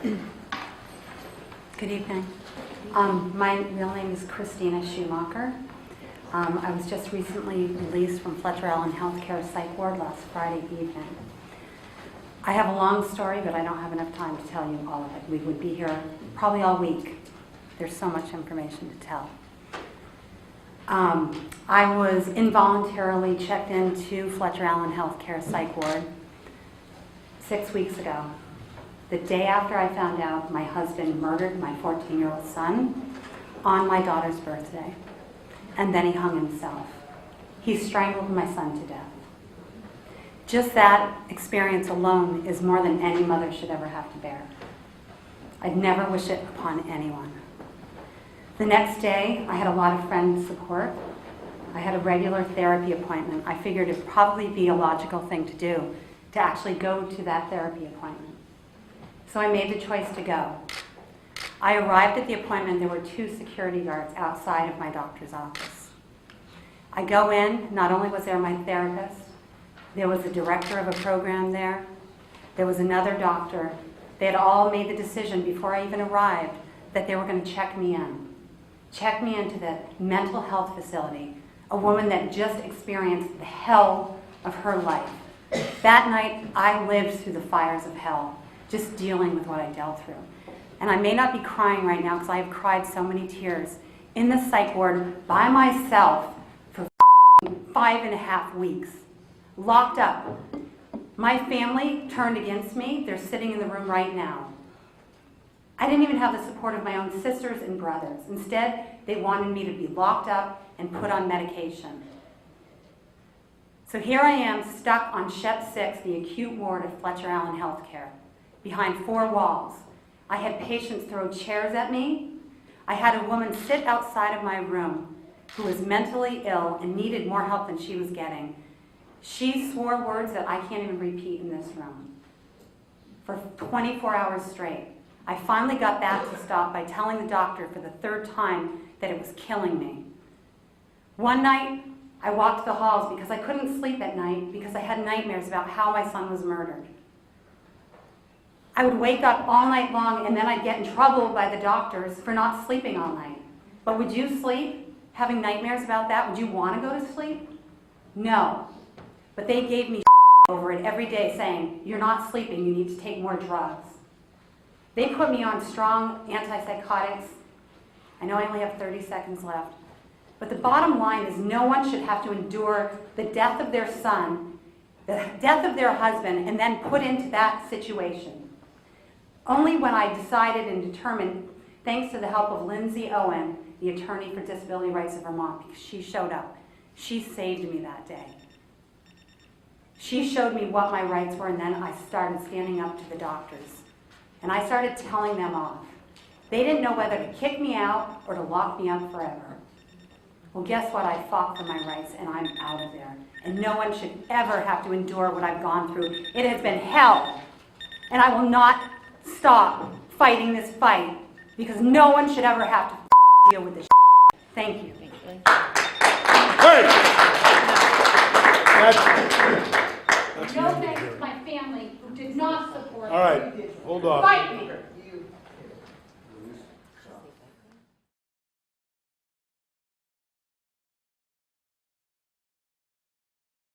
Good evening. My real name is Christina Schumacher. I was just recently released from Fletcher Allen Healthcare Psych Ward last Friday evening. I have a long story, but I don't have enough time to tell you all of it. We would be here probably all week. There's so much information to tell. I was involuntarily checked into Fletcher Allen Healthcare Psych Ward 6 weeks ago. The day after I found out my husband murdered my 14-year-old son on my daughter's birthday. And then he hung himself. He strangled my son to death. Just that experience alone is more than any mother should ever have to bear. I'd never wish it upon anyone. The next day, I had a lot of friend support. I had a regular therapy appointment. I figured it'd probably be a logical thing to do to actually go to that therapy appointment. So I made the choice to go. I arrived at the appointment. There were 2 security guards outside of my doctor's office. I go in. Not only was there my therapist, there was the director of a program there. There was another doctor. They had all made the decision before I even arrived that they were going to check me in. Check me into the mental health facility, a woman that just experienced the hell of her life. That night, I lived through the fires of hell, just dealing with what I dealt through. And I may not be crying right now because I have cried so many tears in the psych ward by myself for 5.5 weeks, locked up. My family turned against me. They're sitting in the room right now. I didn't even have the support of my own sisters and brothers. Instead, they wanted me to be locked up and put on medication. So here I am, stuck on SHEP 6, the acute ward of Fletcher Allen Healthcare, behind 4 walls. I had patients throw chairs at me. I had a woman sit outside of my room who was mentally ill and needed more help than she was getting. She swore words that I can't even repeat in this room for 24 hours straight. I finally got that to stop by telling the doctor for the 3rd time that it was killing me. One night, I walked the halls because I couldn't sleep at night because I had nightmares about how my son was murdered. I would wake up all night long and then I'd get in trouble by the doctors for not sleeping all night. But would you sleep having nightmares about that? Would you want to go to sleep? No. But they gave me over it every day saying, you're not sleeping, you need to take more drugs. They put me on strong antipsychotics. I know I only have 30 seconds left. But the bottom line is no one should have to endure the death of their son, the death of their husband, and then put into that situation. Only when I decided and determined, thanks to the help of Lindsay Owen, the attorney for Disability Rights of Vermont, because she showed up. She saved me that day. She showed me what my rights were, and then I started standing up to the doctors. And I started telling them off. They didn't know whether to kick me out or to lock me up forever. Well, guess what? I fought for my rights, and I'm out of there. And no one should ever have to endure what I've gone through. It has been hell. And I will not stop fighting this fight because no one should ever have to deal with this. Thank you. Hey! No thanks to my family who did not support me. All right, hold on. Fight me.